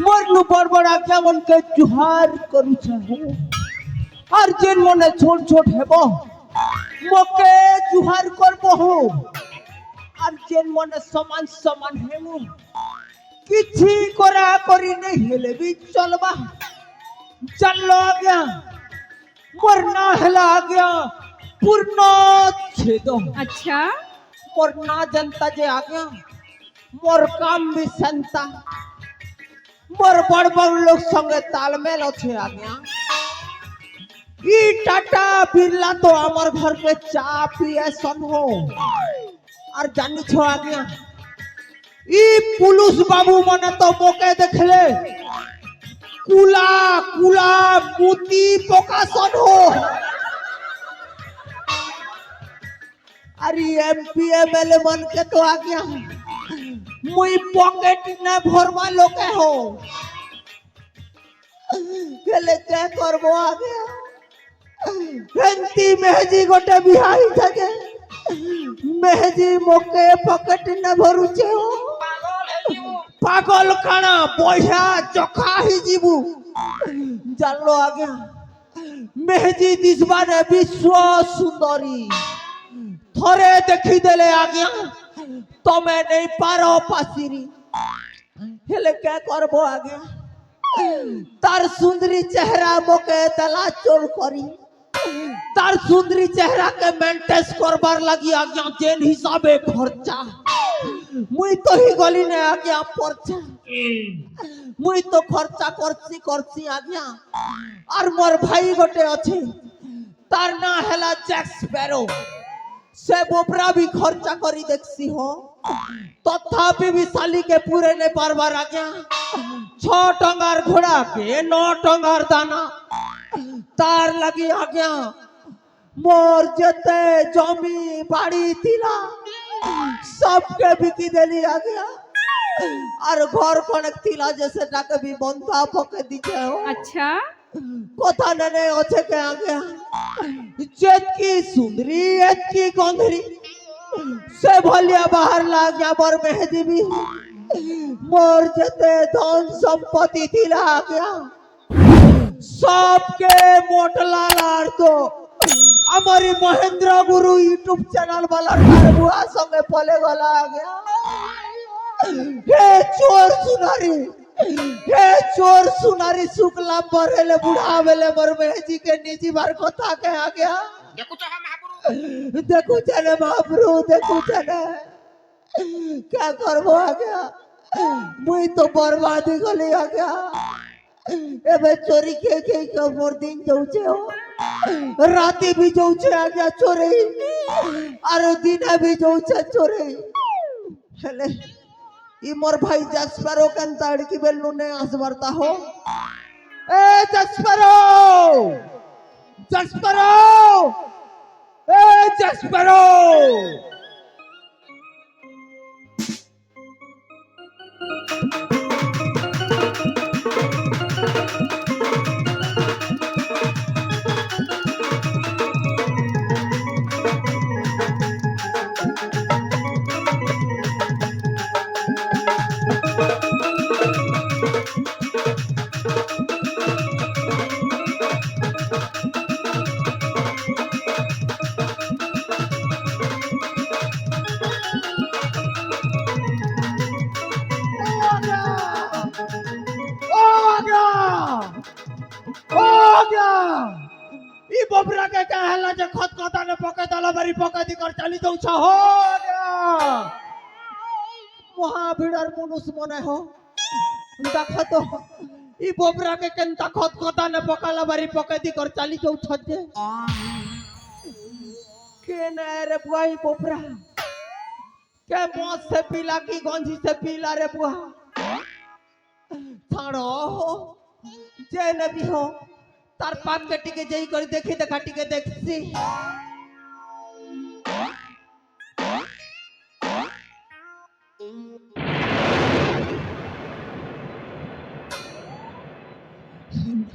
मरलू बड़ बड़ आज्ञा मन के जुहार करू चाहू और जेन मने छोट छोट हेबो मोके जुहार करबो हो और जेन मने समान समान हेमु किछि करा करी नहीं हेले भी चलबा चलो आज्ञा मरना हेला आज्ञा पूर्ण छेद अच्छा मोर ना जनता जे आज्ञा मोर काम भी संता मोर बड़ बड़ लोग संगे तालमेल अच्छे आज्ञा ई टाटा बिरला तो हमार घर पे चा पिए सन हो और जानी छो आज्ञा ई पुलिस बाबू मने तो मोके देखले कुला कुला मुती पोका सन हो अरे एमपी एमएलए मन के तो आज्ञा मुई पॉकेट न भरवा लोके हो केले क्या करबो आगे हेंती मेहजी गोटे बिहाई থাকে मेहजी मोके पॉकेट न भरुचे हो पागल खाना पयसा चखा ही जीबू जानलो आगे मेहजी दिसबाने विश्व सुंदरी थरे देखी देले आगे तमे नहीं पारो पासिरी हेले क्या करबो आगे तार सुंदरी चेहरा मोके दला चोर करी तार सुंदरी चेहरा के मेंटेन करबार लगी आगे जेन हिसाबे खर्चा मुई तो ही गली ने आगे परचा मुई तो खर्चा करसी आगे और मोर भाई गोटे अच्छे तार ना हेला जैक स्पैरो से बोपरा भी खर्चा करी देखसी हो तथापि भी साली के पूरे ने पारबार आज्ञा 6 टंगार घोड़ा के 9 टंगार दाना तार लगी आज्ञा मोर जते जमी बाड़ी तिला सबके बिकी देली आज्ञा और घर कनेक तिला जैसे टाके भी बंधा पके दीचे हो अच्छा कोथा ने ओछे के आज्ञा जेतकी सुंदरी एतकी गंधरी से भलिया बाहर लाग गया बर मेहदी भी मोर जते धन संपत्ति थिला गया सबके मोटला लार तो हमारी महेंद्र गुरु यूट्यूब चैनल वाला बुआ संगे पले गला आ गया हे चोर सुनारी शुक्ला बरेले बुढ़ा वेले बर मेहदी के निजी बार कोथा के आ गया देखो चले महाप्रभु देखो चले क्या करबो आ गया मुई तो बर्बादी गली आ गया एबे चोरी के मोर दिन जाउचे हो राती भी जाउचे आ गया चोरी और दिन भी जाउचे चोरी हेले ई मोर भाई जसपरो कंताड़ की बेलू ने आसवरता हो ए जसपरो जसपरो Jaspero! ई बोबरा के कहला जे खत खता ने पके दला बारी पके दी कर चली जाऊ छ हो महाभिड़र मनुष्य मने हो देखो तो ई बोबरा के केनता खत खता ने पकाला बारी पके दी कर चली जाऊ छ जे के ने रे बुआ ई बोबरा के मौत से पीला की गंजी से पीला रे बुआ थाड़ो जे न भी हो तार पाप के टिके जई कर देखी देखा टिके देखसी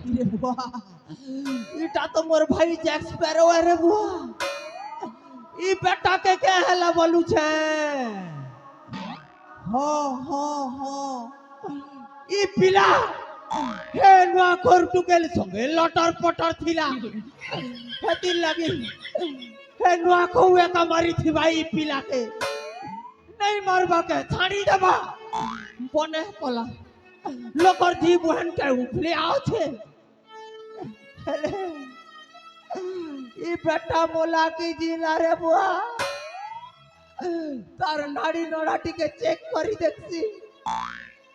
रे बुआ इटा तो मोर भाई जैक स्पैरो है रे बुआ ई बेटा के हेला बोलू छे हो हो हो ई पिला हे नुआ कोरटुकेल संगे लटर पटर थिला हेती लगी हे नुआ कोवे का मारी थी भाई पिला के नहीं मारबा के छाड़ी देबा बने कोला लोकर जी बहन के उठले आओ छे ई बेटा मोला की जिला रे बुआ तार नाड़ी नोड़ाटी के चेक करी देखसी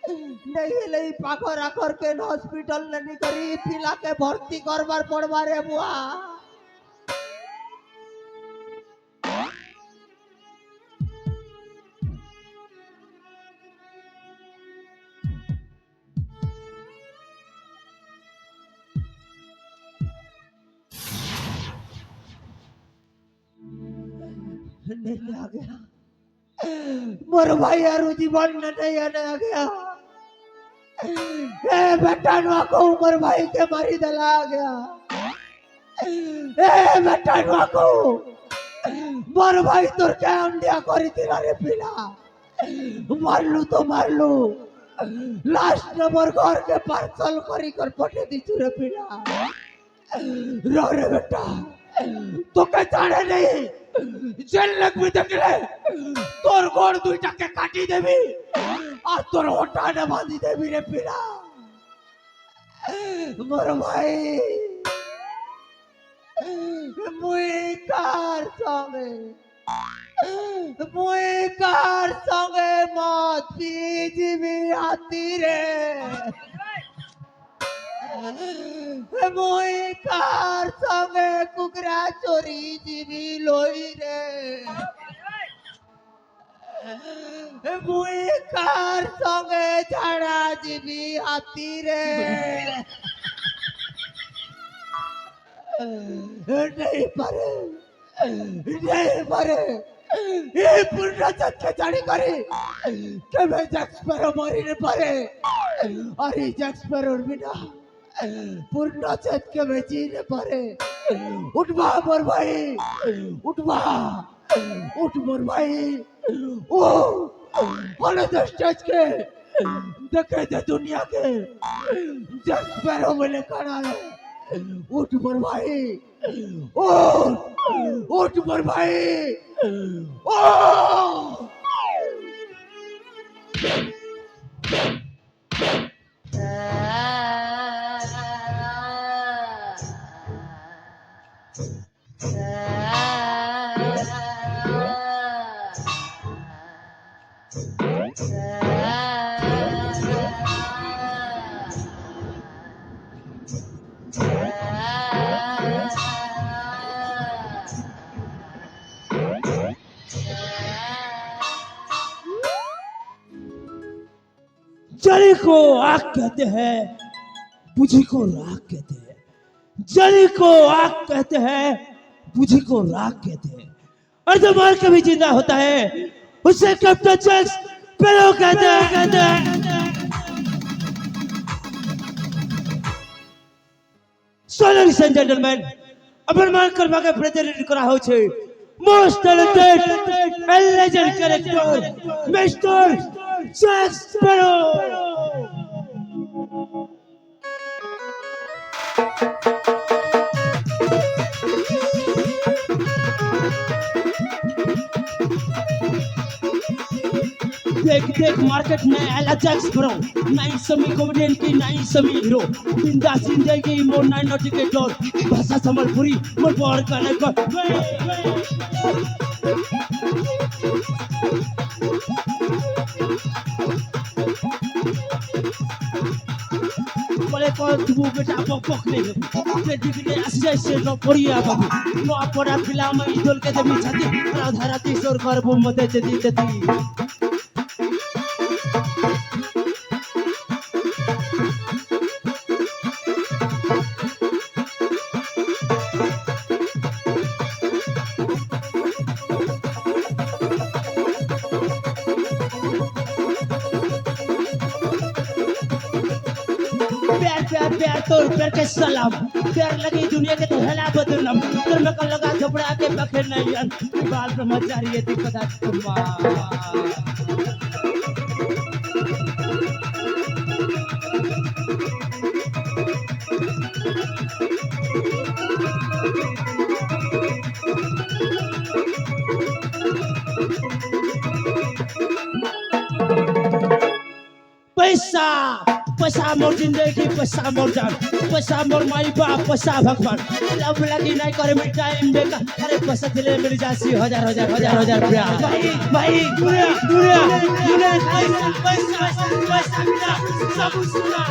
नहीं लई पाखर आखर के हॉस्पिटल नहीं करी पिला के भर्ती करबार पड़वा रे बुआ नहीं आ गया मोर भाई यारू जीवन नहीं आने आ गया ए बेटा नुआ को मोर भाई के मारी दला आ गया ए बेटा नुआ को मोर भाई तोर के अंडिया करी दिला रे पिला मारलू तो मारलू लास्ट नंबर घर के पार्सल करी कर पटे दी रे पिला रो रे बेटा तो के जाने नहीं जेल लग में देखले तोर गोड़ दुईटा के काटी देबी और तोर होटा ने बांधी देबी रे पिला मोर भाई मुई कार संगे मत पी जीवी आती रे मुई कार संगे कुकरा चोरी जीवी लोई रे मुई कार संगे झाड़ा जीवी हाथी रे नहीं पारे ये पूर्ण चक्के जानी करे के मैं जैक्स पर मारी नहीं पारे अरे जैक्स पर और बिना पूर्ण चत के मैं जी नहीं पारे उठवा मोर भाई उठवा उठ मोर भाई ओ वाले स्टेज के देखे दे दुनिया के जैक्स पर मिले खाना है उठ मोर भाई उठ मोर भाई ओ जली को आग कहते हैं, बुझी को राख कहते हैं। जली को आग कहते हैं, बुझी को राख कहते हैं। और जो मर के भी जिंदा होता है उसे कैप्टन जैक स्पैरो कहते हैं। So ladies and gentlemen, अपमान करवा के प्रेजेंट करा हो छे most talented and legend character Mr. Jack Sparrow. देख मार्केट में एला जैक स्पैरो नई समी कॉमेडियन की नई समी हीरो बिंदास जिंदगी मोर नाइन नोटी के डोर भाषा संबलपुरी मोर पार करने को बोले कौन तू बेटा पक नहीं अपने दिखने ऐसे ऐसे नो पड़िया बाबू नो अपना फिल्म में इधर के देवी छाती धारा 30 और कर वो मदद देती प्यार प्यार प्यार तोर प्यार के सलाम प्यार लगी दुनिया के तो हला बदलम तोर में कल लगा झपड़ा के बखे नहीं अन बाल ब्रह्मचारी ये दिक्कत पैसा पैसा मोर जिंदगी पैसा मोर जान पैसा मोर माई बाप पैसा भगवान लब लगी नहीं करे मिटा बेका अरे पैसा दिले मिल जासी हजार हजार हजार हजार रुपया भाई दुनिया दुनिया दुनिया पैसा पैसा पैसा मिला सब सुना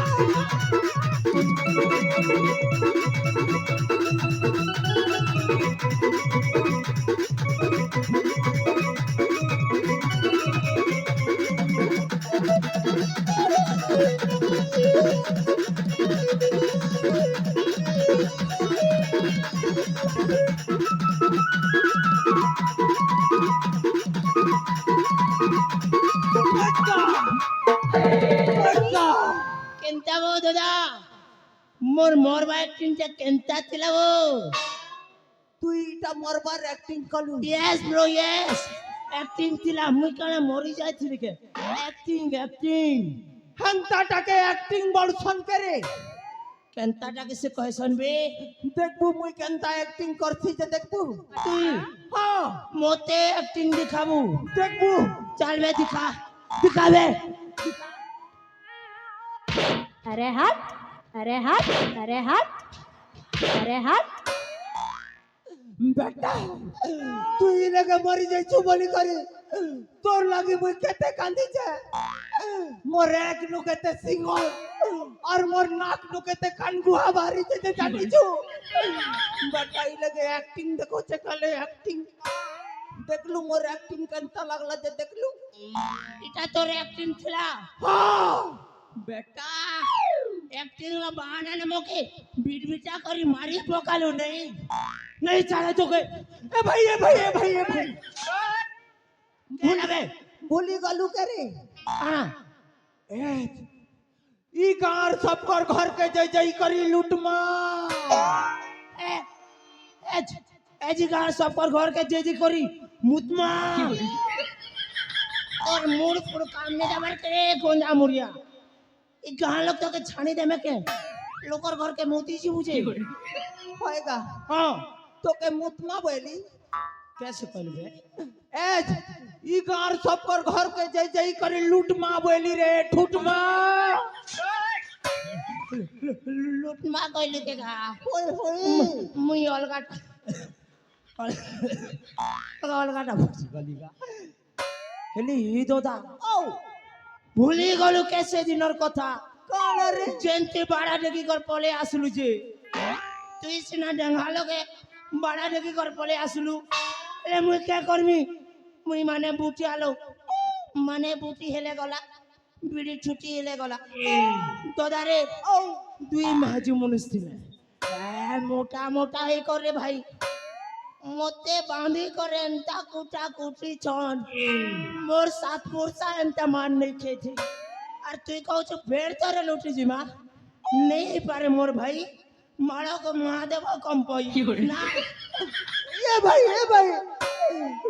केंता वो दादा मोर मोर एक्टिंग चे केंता थिला वो তুই এটা মরবার অ্যাক্টিং কলু यस ब्रो यस एक्टिंग थिला মুই কানে মরি যাইছিলি কে एक्टिंग হান্তাটাকে অ্যাক্টিং বলছন করে কেনতাটাকে সে কয়ছন বে দেখবু মুই কেনতা অ্যাক্টিং করছি যে দেখবু তুই হ্যাঁ মোতে एक्टिंग দিখাবু দেখবু चल बे दिखावे अरे हट अरे हट अरे हट अरे हट বেটা তুই লাগে মরি যাইছু বলি করে তোর লাগি মুই কেতে কান্দিছে মোর এক নুকেতে সিংহ আর মোর নাক নুকেতে কান গুহা বাড়ি যেতে জানিছু বেটা ই লাগে অ্যাক্টিং দেখো চেকালে অ্যাক্টিং দেখলু মোর অ্যাক্টিং কেনতা লাগলা যে দেখলু এটা তোর एक्टिंग थिला হ্যাঁ बेटा एक्टिंग ला बहाना ने मोके बीट-बीटा करी मारी पोकालो नहीं चाहे तो के এ ভাই এ ভাই এ ভাই এ ভাই बोला बे ভুলি গলু করে हां ए ई गार सबकर घर के जय जय करी लूटमा ए एजी गार सबकर घर के जे करी मुतमा और मूड पर काम ने दबर करे गोंजा मुरिया ई गां लोग तो के छानी दे में के लोकर घर के मोती जी बुझे होएगा हां तो के मुतमा बोली कैसे कहल बे ए ई गार सबकर घर के जय जय करी लूटमा बोली रे ठुटमा लूटमा कहले के गा होय होय मुई अलगा अलगाटा बुझी गलीगा हेली हि दोदा ओ भूली गलु कैसे दिनर कथा कोन रे जेंते बाड़ा डेगी कर पले आसलु जे तुई सिना डंगालो के बाड़ा डेगी कर पले आसलु ए मुई क्या करमी मुई माने बुटी आलो माने बुटी हेले गला बिड़ी छुटी हेले गला दोदा रे ओ दुई माजू मनुष्य थिले ए मोटा मोटा हे करे भाई मोते बांधी करे एंता कुटा कुटी छन मोर साथ पुरसा एंता मान नहीं खेथे और तुई कहू छ भेड़ तोरे लुटी जिमा नहीं पारे मोर भाई मारो को महादेव कम पई ना ए भाई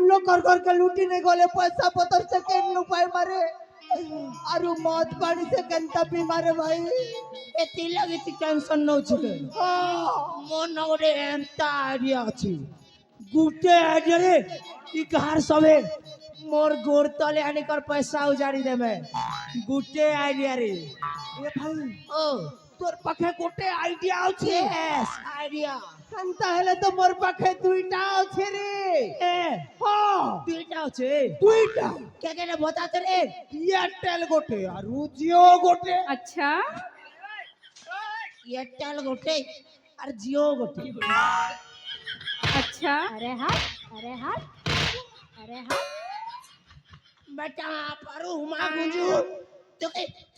लोकर घर के लूटी ने गले पैसा पतर से केन उपाय मारे आरु मौत पानी से केनता पी मारे भाई एती लगी ती टेंशन न छके हां मोर न गोटे एंता आइडिया अछि गुटे आइडिया रे ई घर सबे मोर गोर तले आनी कर पैसा उजाड़ी देबे गुटे आइडिया रे ए भाई ओ तोर पाखे गोटे आइडिया अछि यस आइडिया कांता हेले तो मोर पाखे दुईटा अछि रे ए हां दुईटा আছে दुईटा के के बताते रे एयरटेल गोटे आरु जियो गोटे अच्छा एयरटेल गोटे और जियो गोटे अच्छा अरे हट अरे हट अरे हट बेटा पारू हुमा गुंजू तो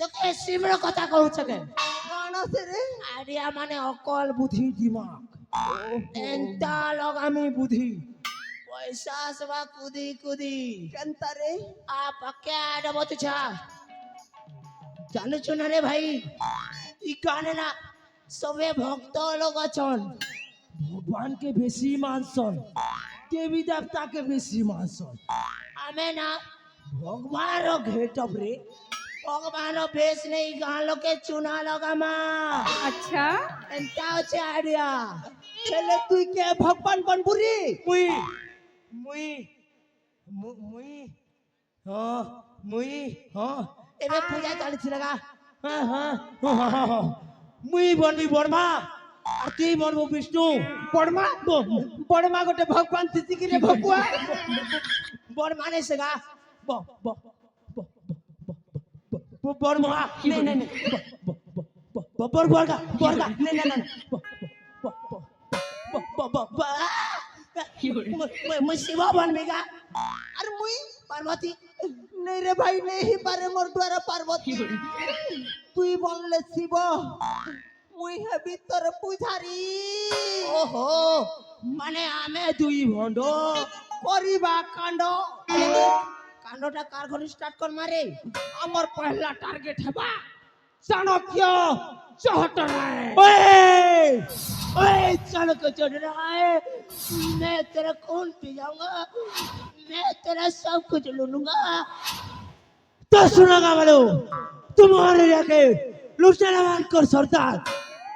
के सिमर कथा कहू छके काना से रे आइडिया माने अकल बुद्धि दिमाग एंता लगामी बुद्धि पैसा सबा कुदी कुदी कांता रे आ पक्का डबो तुझा जानु चुना रे भाई ই কানে না সবে ভক্ত লোক আছেন ভগবানকে বেশি মানসন দেবী দেবতাকে বেশি মানসন আমি না ভগবানও ঘেটব রে ভগবানও বেশ নেই গাঁ লোকে চুনা লগামা আচ্ছা এন্তা হচ্ছে আইডিয়া ছেলে তুই কে ভগবান বনবুরি মুই মুই মু- মুই হ্যাঁ মুই হ্যাঁ এবে পূজা চালিছি লাগা হ্যাঁ হ্যাঁ হ্যাঁ মুই বনবি বর্মা আর তুই বনবো বিষ্ণু বড়মা বড়মা গোটে ভগবান তিতিকি রে ভগুয়া বর্মা নে সেগা ব ব ব বর্মা নে নে নে বর্গা বর্গা নে নে নে মুই শিব বনবিগা আর মুই পার্বতী नहीं रे भाई नहीं पारे मोर द्वारा पार्वती তুই বললে শিব মুই হেবি তোর পূজারি ওহো মানে আমি দুই ভণ্ড করিবা কাণ্ড কাণ্ডটা কার ঘরে স্টার্ট কর মারে আমার পহলা টার্গেট হেবা চাণক্য চহটরায় ओए ओए चाणक्य चढ़ रहा है मैं तेरा खून पी जाऊंगा मैं तेरा सब कुछ लू लूंगा तो सुनागा वालों तुम्हारे जाके लुटेरा मानकर सरदार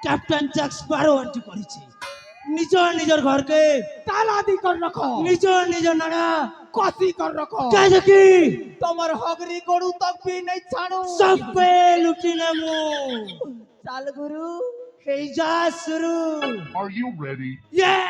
कैप्टन जैक स्पैरो एंट्री করেছে নিজর নিজর ঘরকে তালা দি কর রাখো নিজর নিজর নাড়া কসি কর রাখো কে দেখি তোমার হগরি গরু তক भी नहीं ছাড়ো सब पे लुटी नेमो চাল গুরু हे जा शुरू Are you ready? Yeah!